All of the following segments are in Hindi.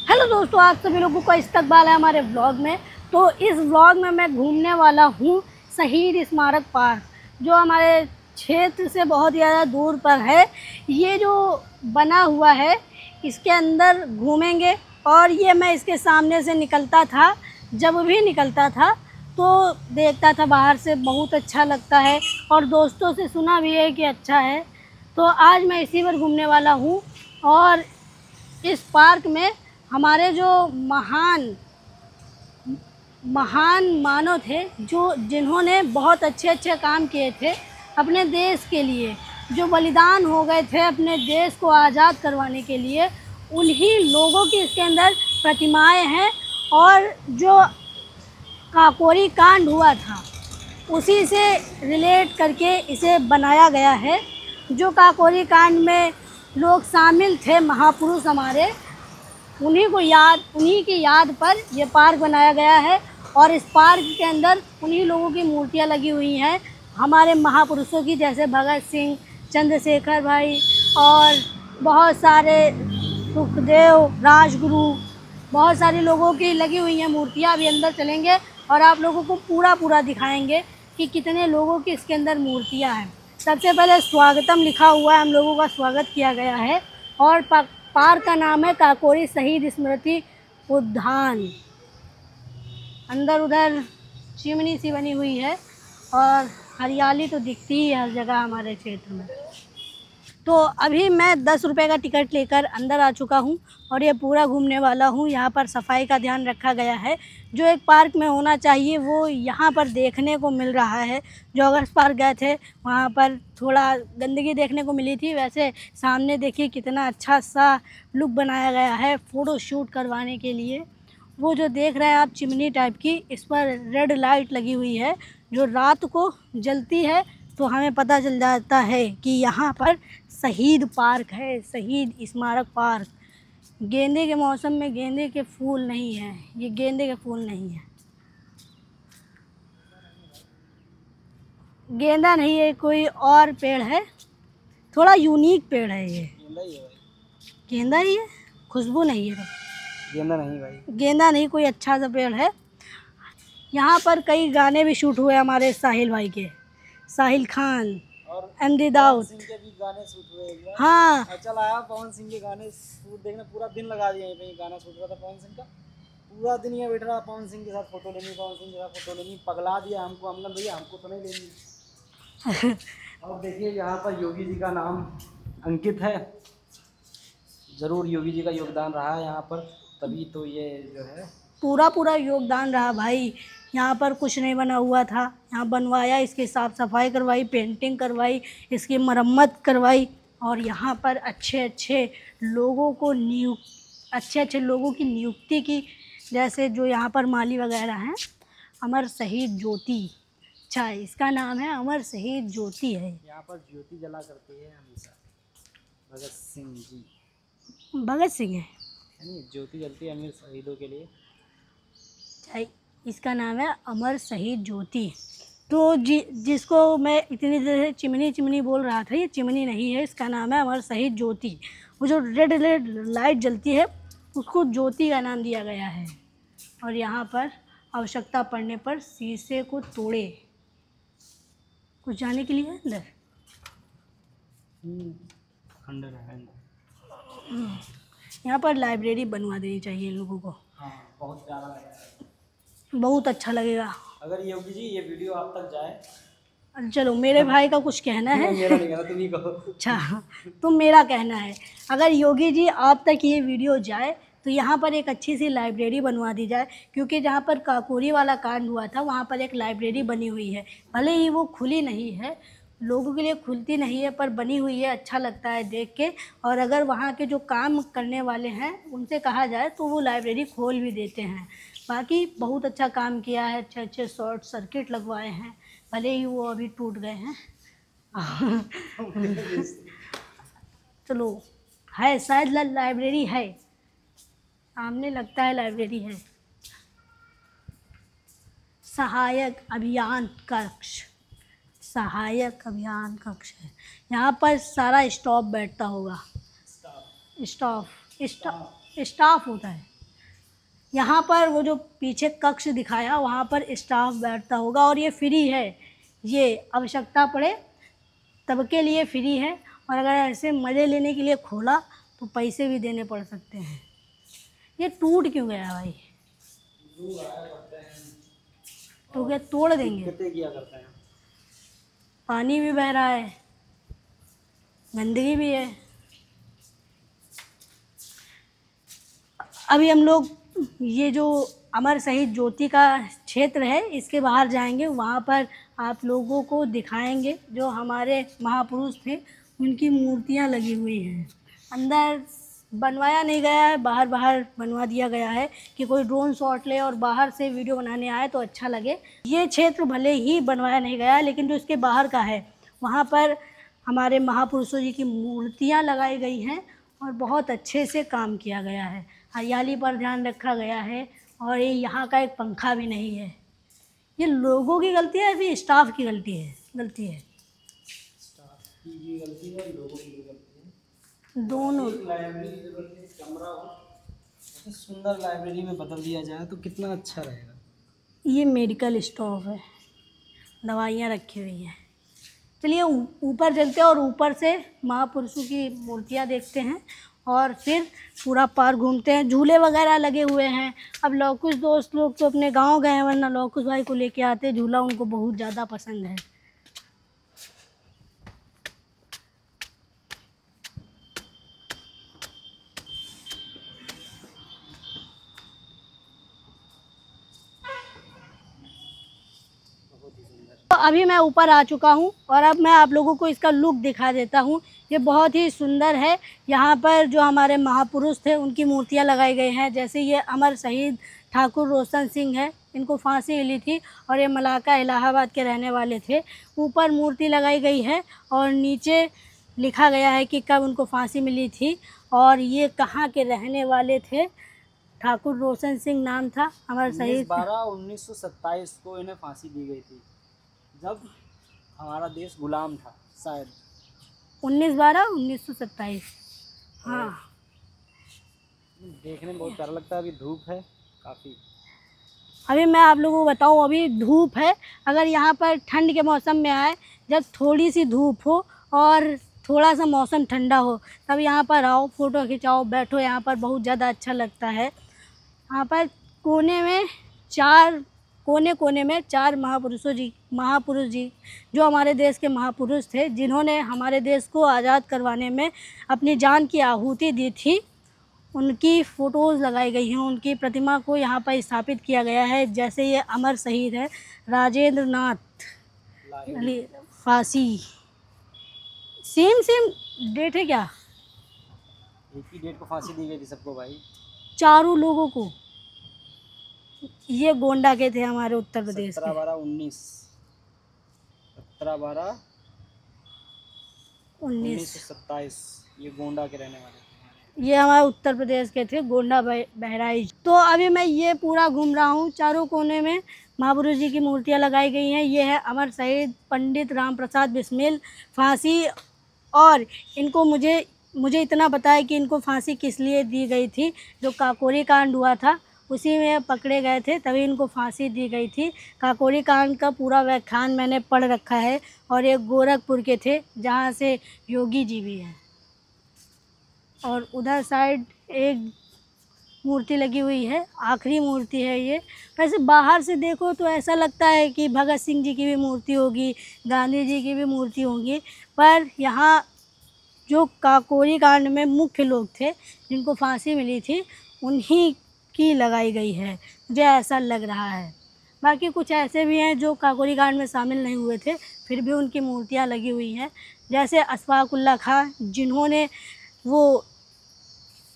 हेलो दोस्तों, आप सभी लोगों का इस्तकबाल है हमारे व्लॉग में। तो इस व्लॉग में मैं घूमने वाला हूँ शहीद स्मारक पार्क, जो हमारे क्षेत्र से बहुत ज़्यादा दूर पर है। ये जो बना हुआ है इसके अंदर घूमेंगे। और ये मैं इसके सामने से निकलता था, जब भी निकलता था तो देखता था बाहर से, बहुत अच्छा लगता है और दोस्तों से सुना भी है कि अच्छा है। तो आज मैं इसी पर घूमने वाला हूँ। और इस पार्क में हमारे जो महान मानव थे, जिन्होंने बहुत अच्छे काम किए थे अपने देश के लिए, जो बलिदान हो गए थे अपने देश को आज़ाद करवाने के लिए, उन्हीं लोगों की इसके अंदर प्रतिमाएं हैं। और जो काकोरी कांड हुआ था उसी से रिलेट करके इसे बनाया गया है। जो काकोरी कांड में लोग शामिल थे, महापुरुष हमारे, उन्हीं की याद पर यह पार्क बनाया गया है। और इस पार्क के अंदर उन्हीं लोगों की मूर्तियां लगी हुई हैं, हमारे महापुरुषों की, जैसे भगत सिंह, चंद्रशेखर भाई और बहुत सारे सुखदेव, राजगुरु, बहुत सारे लोगों की लगी हुई हैं मूर्तियां। अभी अंदर चलेंगे और आप लोगों को पूरा दिखाएंगे कि कितने लोगों की इसके अंदर मूर्तियां हैं। सबसे पहले स्वागतम लिखा हुआ है, हम लोगों का स्वागत किया गया है। और पार्क का नाम है काकोरी शहीद स्मृति उद्यान। अंदर उधर चिमनी सी बनी हुई है और हरियाली तो दिखती ही है हर जगह हमारे क्षेत्र में। तो अभी मैं 10 रुपये का टिकट लेकर अंदर आ चुका हूँ और ये पूरा घूमने वाला हूँ। यहाँ पर सफाई का ध्यान रखा गया है, जो एक पार्क में होना चाहिए वो यहाँ पर देखने को मिल रहा है। जो अगस्त पार्क गए थे वहाँ पर थोड़ा गंदगी देखने को मिली थी, वैसे सामने देखिए कितना अच्छा सा लुक बनाया गया है फ़ोटो शूट करवाने के लिए। वो जो देख रहे हैं आप चिमनी टाइप की, इस पर रेड लाइट लगी हुई है, जो रात को जलती है तो हमें पता चल जाता है कि यहाँ पर शहीद पार्क है, शहीद स्मारक पार्क। गेंदे के मौसम में गेंदे के फूल नहीं हैं, ये गेंदे के फूल नहीं है, गेंदा नहीं है, कोई और पेड़ है, थोड़ा यूनिक पेड़ है ये। गेंदा ही है, खुशबू नहीं है। गेंदा नहीं भाई, गेंदा नहीं, कोई अच्छा सा पेड़ है। यहाँ पर कई गाने भी शूट हुए हमारे साहिल भाई के, साहिल खान और एमडी दाऊद सिंह के भी गाने शूट हुए एक बार। हाँ, चल आया पवन सिंह के गाने शूट देखने, पूरा दिन लगा दिया। यहीं पे गाना शूट हुआ था पवन सिंह का, पूरा दिन ये बैठ रहा पवन सिंह के साथ फोटो लेनी, पवन सिंह के साथ फोटो लेनी, पगला दिया हमको। हम भैया हमको तो नहीं लेनी। और देखिए यहाँ पर योगी जी का नाम अंकित है, जरूर योगी जी का योगदान रहा है यहाँ पर, तभी तो ये जो है पूरा योगदान रहा भाई। यहाँ पर कुछ नहीं बना हुआ था, यहाँ बनवाया, इसकी साफ़ सफाई करवाई, पेंटिंग करवाई, इसकी मरम्मत करवाई। और यहाँ पर अच्छे लोगों की नियुक्ति की, जैसे जो यहाँ पर माली वगैरह हैं, अमर शहीद ज्योति, अच्छा इसका नाम है अमर शहीद ज्योति है। यहाँ पर ज्योति जला करते हैं हमेशा भगत सिंह जी। भगत सिंह है, यानी ज्योति जलती है अमीर शहीदों के लिए। इसका नाम है अमर शहीद ज्योति। तो जिसको मैं इतनी देर से चिमनी बोल रहा था, ये चिमनी नहीं है, इसका नाम है अमर शहीद ज्योति। वो जो रेड लाइट जलती है उसको ज्योति का नाम दिया गया है। और यहाँ पर आवश्यकता पड़ने पर शीशे को तोड़े, कुछ जाने के लिए अंदर खंडर है। यहाँ पर लाइब्रेरी बनवा देनी चाहिए इन लोगों को। हाँ, बहुत प्यारा लगेगा, बहुत अच्छा लगेगा अगर योगी जी ये वीडियो आप तक जाए। चलो, मेरे भाई का कुछ कहना है। मेरा नहीं कहना, तुम ही कहो। अच्छा, तो मेरा कहना है, अगर योगी जी आप तक ये वीडियो जाए तो यहाँ पर एक अच्छी सी लाइब्रेरी बनवा दी जाए। क्योंकि जहाँ पर काकोरी वाला कांड हुआ था वहाँ पर एक लाइब्रेरी बनी हुई है, भले ही वो खुली नहीं है, लोगों के लिए खुलती नहीं है, पर बनी हुई है, अच्छा लगता है देख के। और अगर वहाँ के जो काम करने वाले हैं उनसे कहा जाए तो वो लाइब्रेरी खोल भी देते हैं। बाकी बहुत अच्छा काम किया है, अच्छे शॉर्ट सर्किट लगवाए हैं, भले ही वो अभी टूट गए हैं। चलो, है शायद लाइब्रेरी है, सामने लगता है लाइब्रेरी है। सहायक अभियान कक्ष है। यहाँ पर सारा स्टाफ बैठता होगा, स्टाफ होता है। यहाँ पर वो जो पीछे कक्ष दिखाया वहाँ पर स्टाफ बैठता होगा और ये फ्री है, ये आवश्यकता पड़े तब के लिए फ्री है, और अगर ऐसे मज़े लेने के लिए खोला तो पैसे भी देने पड़ सकते हैं। ये टूट क्यों गया भाई? तो क्या तोड़ देंगे? कितने किया करते हैं। पानी भी बह रहा है, गंदगी भी है। अभी हम लोग ये जो अमर शहीद ज्योति का क्षेत्र है इसके बाहर जाएंगे, वहाँ पर आप लोगों को दिखाएंगे जो हमारे महापुरुष थे उनकी मूर्तियाँ लगी हुई हैं। अंदर बनवाया नहीं गया है, बाहर बाहर बनवा दिया गया है कि कोई ड्रोन शॉट ले और बाहर से वीडियो बनाने आए तो अच्छा लगे। ये क्षेत्र भले ही बनवाया नहीं गया है, लेकिन जो इसके बाहर का है वहाँ पर हमारे महापुरुषों जी की मूर्तियाँ लगाई गई हैं और बहुत अच्छे से काम किया गया है। हरियाली पर ध्यान रखा गया है और ये यहाँ का एक पंखा भी नहीं है। ये लोगों की गलती है या फिर स्टाफ की गलती है? गलती है, स्टाफ की भी गलती है, लोगों की भी गलती है, दोनों। लाइब्रेरी कमरा सुंदर लाइब्रेरी में बदल दिया जाए तो कितना अच्छा रहेगा। ये मेडिकल स्टॉफ है, दवाइयाँ रखी हुई हैं। चलिए ऊपर चलते हैं और ऊपर से महापुरुषों की मूर्तियाँ देखते हैं और फिर पूरा पार्क घूमते हैं। झूले वगैरह लगे हुए हैं। अब कुछ दोस्त लोग तो अपने गांव गए हैं, वरना लौकुश भाई को लेके आते, झूला उनको बहुत ज़्यादा पसंद है। तो अभी मैं ऊपर आ चुका हूँ और अब मैं आप लोगों को इसका लुक दिखा देता हूँ। ये बहुत ही सुंदर है। यहाँ पर जो हमारे महापुरुष थे उनकी मूर्तियाँ लगाई गई हैं। जैसे ये अमर शहीद ठाकुर रोशन सिंह है, इनको फांसी मिली थी और ये मलाका इलाहाबाद के रहने वाले थे। ऊपर मूर्ति लगाई गई है और नीचे लिखा गया है कि कब उनको फांसी मिली थी और ये कहाँ के रहने वाले थे। ठाकुर रोशन सिंह नाम था, अमर शहीद 19/12/1927 को इन्हें फांसी दी गई थी, जब हमारा देश गुलाम था। शायद 19/12/1927। हाँ, देखने में बहुत प्यारा लगता है। अभी धूप है काफ़ी। अभी मैं आप लोगों को बताऊँ, अभी धूप है। अगर यहाँ पर ठंड के मौसम में आए, जब थोड़ी सी धूप हो और थोड़ा सा मौसम ठंडा हो, तब यहाँ पर आओ, फ़ोटो खिंचाओ, बैठो। यहाँ पर बहुत ज़्यादा अच्छा लगता है। यहाँ पर कोने कोने में चार महापुरुष जी जो हमारे देश के महापुरुष थे, जिन्होंने हमारे देश को आज़ाद करवाने में अपनी जान की आहुति दी थी, उनकी फ़ोटोज़ लगाई गई हैं। उनकी प्रतिमा को यहाँ पर स्थापित किया गया है। जैसे ये अमर शहीद है राजेंद्र नाथ फांसी। सेम डेट है क्या? एक ही डेट को फांसी दी गई थी सबको भाई, चारों लोगों को। ये गोंडा के थे, हमारे उत्तर प्रदेश के। 17/12/1927 ये गोंडा के रहने वाले थे। ये हमारे उत्तर प्रदेश के थे, गोंडा बहराइच। तो अभी मैं ये पूरा घूम रहा हूँ। चारों कोने में महापुरुष जी की मूर्तियाँ लगाई गई हैं। ये है अमर शहीद पंडित राम प्रसाद बिस्मिल फांसी। और इनको मुझे इतना पता है कि इनको फांसी किस लिए दी गई थी। जो काकोरी कांड हुआ था उसी में पकड़े गए थे, तभी इनको फांसी दी गई थी। काकोरी कांड का पूरा व्याख्यान मैंने पढ़ रखा है। और ये गोरखपुर के थे, जहाँ से योगी जी भी हैं। और उधर साइड एक मूर्ति लगी हुई है, आखिरी मूर्ति है ये। वैसे बाहर से देखो तो ऐसा लगता है कि भगत सिंह जी की भी मूर्ति होगी, गांधी जी की भी मूर्ति होगी, पर यहाँ जो काकोरी कांड में मुख्य लोग थे जिनको फांसी मिली थी, उन्हीं की लगाई गई है, मुझे ऐसा लग रहा है। बाकी कुछ ऐसे भी हैं जो काकोरी कांड में शामिल नहीं हुए थे, फिर भी उनकी मूर्तियाँ लगी हुई हैं। जैसे अशफाकुल्ला खां, जिन्होंने वो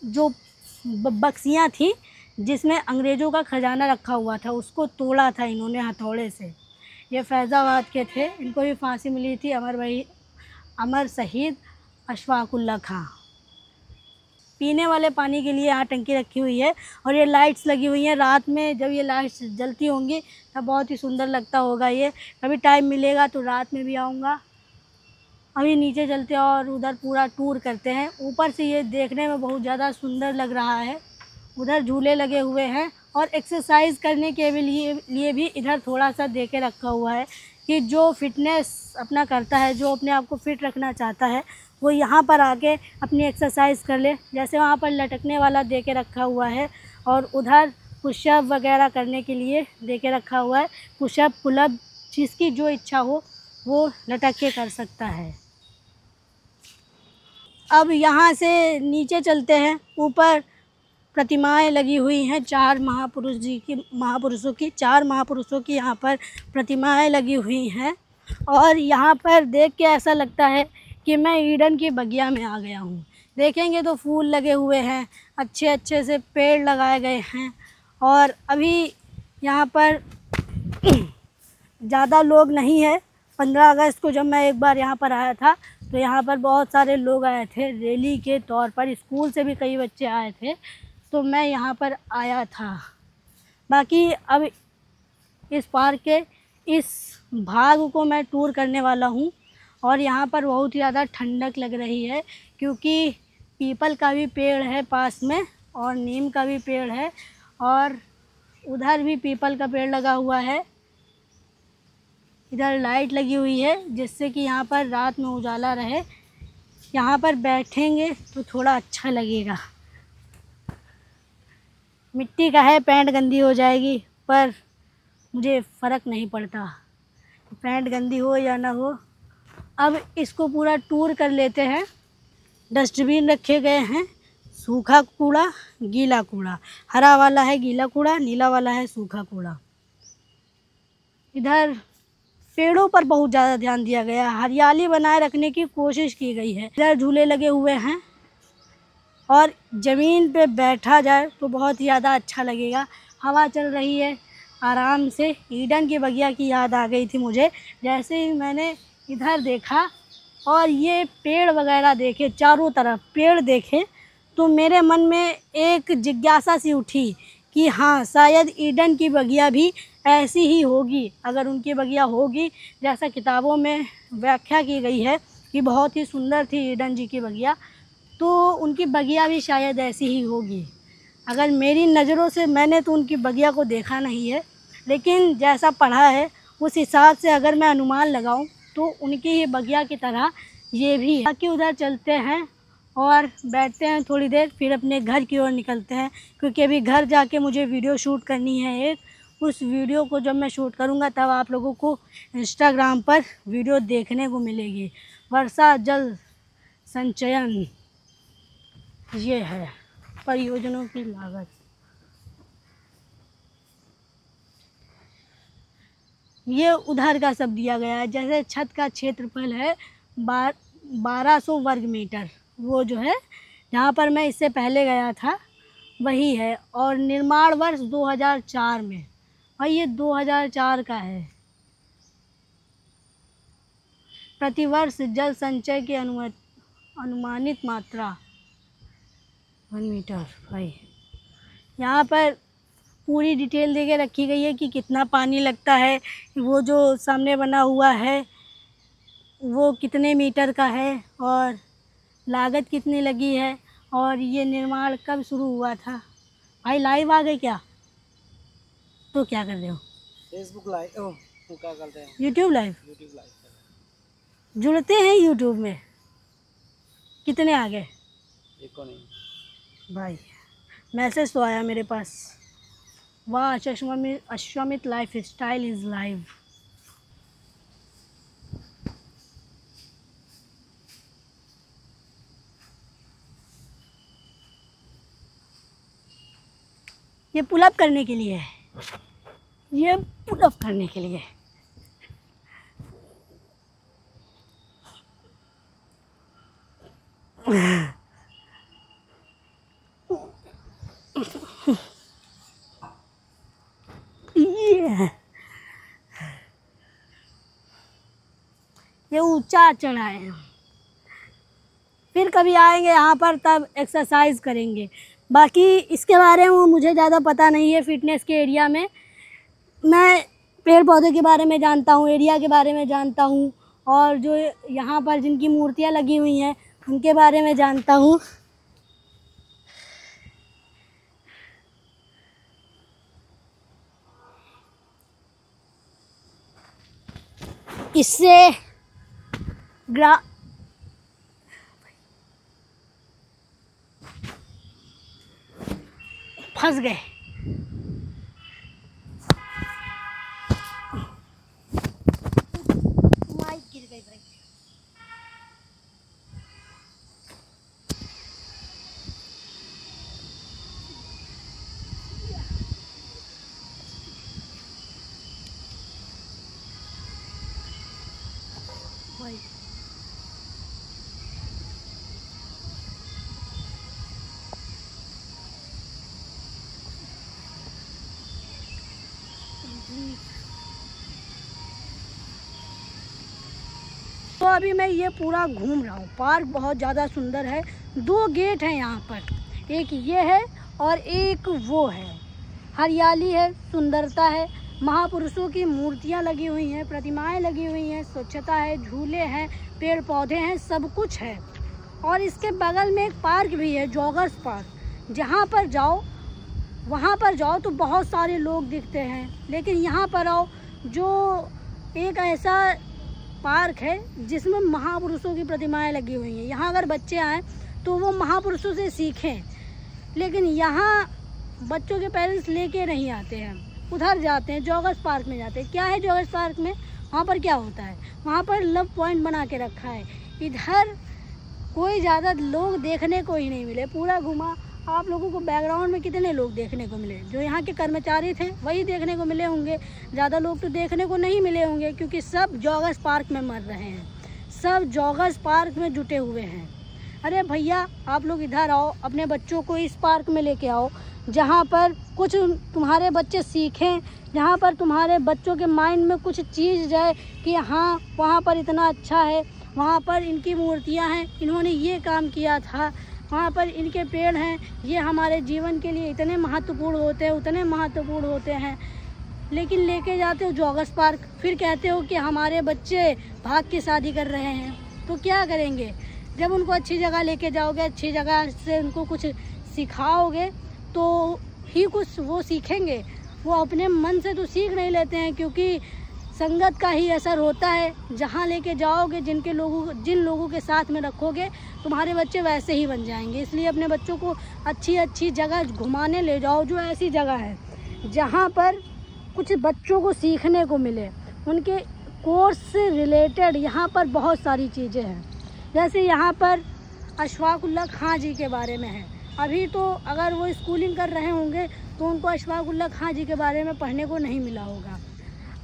जो बक्सियाँ थी जिसमें अंग्रेज़ों का खजाना रखा हुआ था, उसको तोड़ा था इन्होंने हथौड़े से। ये फैज़ाबाद के थे, इनको भी फांसी मिली थी, अमर शहीद अशफाकुल्ला खां। पीने वाले पानी के लिए यहाँ टंकी रखी हुई है और ये लाइट्स लगी हुई हैं। रात में जब ये लाइट्स जलती होंगी तब बहुत ही सुंदर लगता होगा ये। कभी टाइम मिलेगा तो रात में भी आऊँगा। अभी नीचे चलते हैं और उधर पूरा टूर करते हैं। ऊपर से ये देखने में बहुत ज़्यादा सुंदर लग रहा है। उधर झूले लगे हुए हैं और एक्सरसाइज करने के लिए भी इधर थोड़ा सा दे के रखा हुआ है कि जो फिटनेस अपना करता है, जो अपने आप को फिट रखना चाहता है, वो यहाँ पर आके अपनी एक्सरसाइज कर ले। जैसे वहाँ पर लटकने वाला दे के रखा हुआ है और उधर पुशअप वगैरह करने के लिए दे के रखा हुआ है। पुशअप पुलअप जिसकी जो इच्छा हो वो लटक के कर सकता है। अब यहाँ से नीचे चलते हैं। ऊपर प्रतिमाएं लगी हुई हैं, 4 महापुरुषों की यहाँ पर प्रतिमाएं लगी हुई हैं और यहाँ पर देख के ऐसा लगता है कि मैं ईडन की बगिया में आ गया हूँ। देखेंगे तो फूल लगे हुए हैं, अच्छे अच्छे से पेड़ लगाए गए हैं और अभी यहाँ पर ज़्यादा लोग नहीं है। 15 अगस्त को जब मैं एक बार यहाँ पर आया था तो यहाँ पर बहुत सारे लोग आए थे रैली के तौर पर, स्कूल से भी कई बच्चे आए थे, तो मैं यहाँ पर आया था। बाकी अब इस पार्क के इस भाग को मैं टूर करने वाला हूँ और यहाँ पर बहुत ही ज़्यादा ठंडक लग रही है क्योंकि पीपल का भी पेड़ है पास में और नीम का भी पेड़ है और उधर भी पीपल का पेड़ लगा हुआ है। इधर लाइट लगी हुई है जिससे कि यहाँ पर रात में उजाला रहे। यहाँ पर बैठेंगे तो थोड़ा अच्छा लगेगा। मिट्टी का है, पैंट गंदी हो जाएगी पर मुझे फ़र्क नहीं पड़ता, पैंट गंदी हो या ना हो। अब इसको पूरा टूर कर लेते हैं। डस्टबिन रखे गए हैं, सूखा कूड़ा, गीला कूड़ा। हरा वाला है गीला कूड़ा, नीला वाला है सूखा कूड़ा। इधर पेड़ों पर बहुत ज़्यादा ध्यान दिया गया है, हरियाली बनाए रखने की कोशिश की गई है। इधर झूले लगे हुए हैं और ज़मीन पे बैठा जाए तो बहुत ही ज़्यादा अच्छा लगेगा। हवा चल रही है आराम से। ईडन की बगिया की याद आ गई थी मुझे जैसे ही मैंने इधर देखा और ये पेड़ वगैरह देखे, चारों तरफ पेड़ देखे तो मेरे मन में एक जिज्ञासा सी उठी कि हाँ शायद ईडन की बगिया भी ऐसी ही होगी। अगर उनकी बगिया होगी जैसा किताबों में व्याख्या की गई है कि बहुत ही सुंदर थी ईडन जी की बगिया, तो उनकी बगिया भी शायद ऐसी ही होगी। अगर मेरी नज़रों से, मैंने तो उनकी बगिया को देखा नहीं है, लेकिन जैसा पढ़ा है उस हिसाब से अगर मैं अनुमान लगाऊं तो उनकी ही बगिया की तरह ये भी है। बाकी उधर चलते हैं और बैठते हैं थोड़ी देर, फिर अपने घर की ओर निकलते हैं क्योंकि अभी घर जाके मुझे वीडियो शूट करनी है एक। उस वीडियो को जब मैं शूट करूँगा तब आप लोगों को इंस्टाग्राम पर वीडियो देखने को मिलेगी। वर्षा जल संचयन ये है परियोजनाओं की लागत। ये उधर का सब दिया गया है। जैसे छत का क्षेत्रफल है 1200 वर्ग मीटर, वो जो है जहाँ पर मैं इससे पहले गया था वही है और निर्माण वर्ष 2004 में, और ये 2004 का है। प्रतिवर्ष जल संचय की अनुमानित मात्रा 1 मीटर। भाई यहाँ पर पूरी डिटेल दे के रखी गई है कि कितना पानी लगता है, वो जो सामने बना हुआ है वो कितने मीटर का है और लागत कितनी लगी है और ये निर्माण कब शुरू हुआ था। भाई लाइव आ गए क्या? तो क्या कर रहे हो? Facebook live. ओह तो क्या करते हैं? YouTube live. यूट्यूब लाइव जुड़ते हैं यूट्यूब में। कितने आ गए? एक को नहीं भाई मैसेज तो आया मेरे पास, वाह Ashwamit life style is live. ये पुलअप करने के लिए है, ये पुलअप करने के लिए। ये ऊंचा चढ़ाए हैं। फिर कभी आएंगे यहाँ पर तब एक्सरसाइज करेंगे। बाकी इसके बारे में मुझे ज़्यादा पता नहीं है। फिटनेस के एरिया में मैं पेड़ पौधे के बारे में जानता हूँ, एरिया के बारे में जानता हूँ और जो यहाँ पर जिनकी मूर्तियाँ लगी हुई हैं उनके बारे में जानता हूँ। इससे फंस गए। माइक गिर गई भाई। तो अभी मैं ये पूरा घूम रहा हूँ। पार्क बहुत ज़्यादा सुंदर है। 2 गेट हैं यहाँ पर, एक ये है और एक वो है। हरियाली है, सुंदरता है, महापुरुषों की मूर्तियाँ लगी हुई हैं, प्रतिमाएं लगी हुई हैं, स्वच्छता है, झूले हैं, पेड़ पौधे हैं, सब कुछ है। और इसके बगल में एक पार्क भी है, जॉगर्स पार्क। जहाँ पर जाओ, वहाँ पर जाओ तो बहुत सारे लोग दिखते हैं, लेकिन यहाँ पर आओ जो एक ऐसा पार्क है जिसमें महापुरुषों की प्रतिमाएं लगी हुई हैं। यहाँ अगर बच्चे आएँ तो वो महापुरुषों से सीखें, लेकिन यहाँ बच्चों के पेरेंट्स लेके नहीं आते हैं, उधर जाते हैं, जॉगर्स पार्क में जाते हैं। क्या है जॉगर्स पार्क में? वहाँ पर क्या होता है? वहाँ पर लव पॉइंट बना के रखा है। इधर कोई ज़्यादा लोग देखने को ही नहीं मिले। पूरा घुमा, आप लोगों को बैकग्राउंड में कितने लोग देखने को मिले? जो यहाँ के कर्मचारी थे वही देखने को मिले होंगे, ज़्यादा लोग तो देखने को नहीं मिले होंगे, क्योंकि सब जॉगर्स पार्क में मर रहे हैं, सब जॉगर्स पार्क में जुटे हुए हैं। अरे भैया, आप लोग इधर आओ, अपने बच्चों को इस पार्क में लेके आओ, जहाँ पर कुछ तुम्हारे बच्चे सीखें, जहाँ पर तुम्हारे बच्चों के माइंड में कुछ चीज़ जाए कि हाँ वहाँ पर इतना अच्छा है, वहाँ पर इनकी मूर्तियाँ हैं, इन्होंने ये काम किया था, वहाँ पर इनके पेड़ हैं, ये हमारे जीवन के लिए इतने महत्वपूर्ण होते हैं, उतने महत्वपूर्ण होते हैं। लेकिन लेके जाते हो जॉगर्स पार्क, फिर कहते हो कि हमारे बच्चे भाग के शादी कर रहे हैं। तो क्या करेंगे? जब उनको अच्छी जगह लेके जाओगे, अच्छी जगह से उनको कुछ सिखाओगे तो ही कुछ वो सीखेंगे। वो अपने मन से तो सीख नहीं लेते हैं, क्योंकि संगत का ही असर होता है। जहाँ लेके जाओगे, जिन लोगों के साथ में रखोगे, तुम्हारे बच्चे वैसे ही बन जाएंगे। इसलिए अपने बच्चों को अच्छी अच्छी जगह घुमाने ले जाओ, जो ऐसी जगह है जहाँ पर कुछ बच्चों को सीखने को मिले, उनके कोर्स से रिलेटेड। यहाँ पर बहुत सारी चीज़ें हैं, जैसे यहाँ पर अशफाक उल्लाह खां जी के बारे में है। अभी तो अगर वो स्कूलिंग कर रहे होंगे तो उनको अशफाक उल्लाह खां जी के बारे में पढ़ने को नहीं मिला होगा।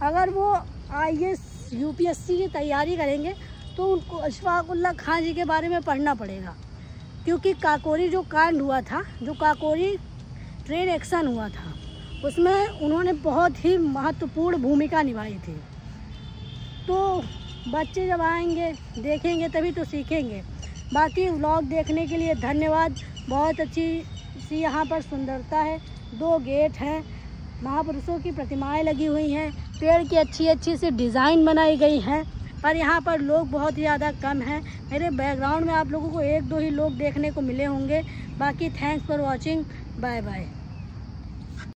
अगर वो IAS UPSC की तैयारी करेंगे तो उनको अशफाक उल्लाह खां जी के बारे में पढ़ना पड़ेगा, क्योंकि काकोरी जो कांड हुआ था, जो काकोरी ट्रेन एक्शन हुआ था, उसमें उन्होंने बहुत ही महत्वपूर्ण भूमिका निभाई थी। तो बच्चे जब आएंगे, देखेंगे, तभी तो सीखेंगे। बाकी व्लॉग देखने के लिए धन्यवाद। बहुत अच्छी सी यहाँ पर सुंदरता है, 2 गेट हैं, महापुरुषों की प्रतिमाएं लगी हुई हैं, पेड़ की अच्छी अच्छी सी डिज़ाइन बनाई गई हैं, पर यहाँ पर लोग बहुत ज़्यादा कम हैं। मेरे बैकग्राउंड में आप लोगों को 1-2 ही लोग देखने को मिले होंगे। बाकी thanks for watching, bye bye.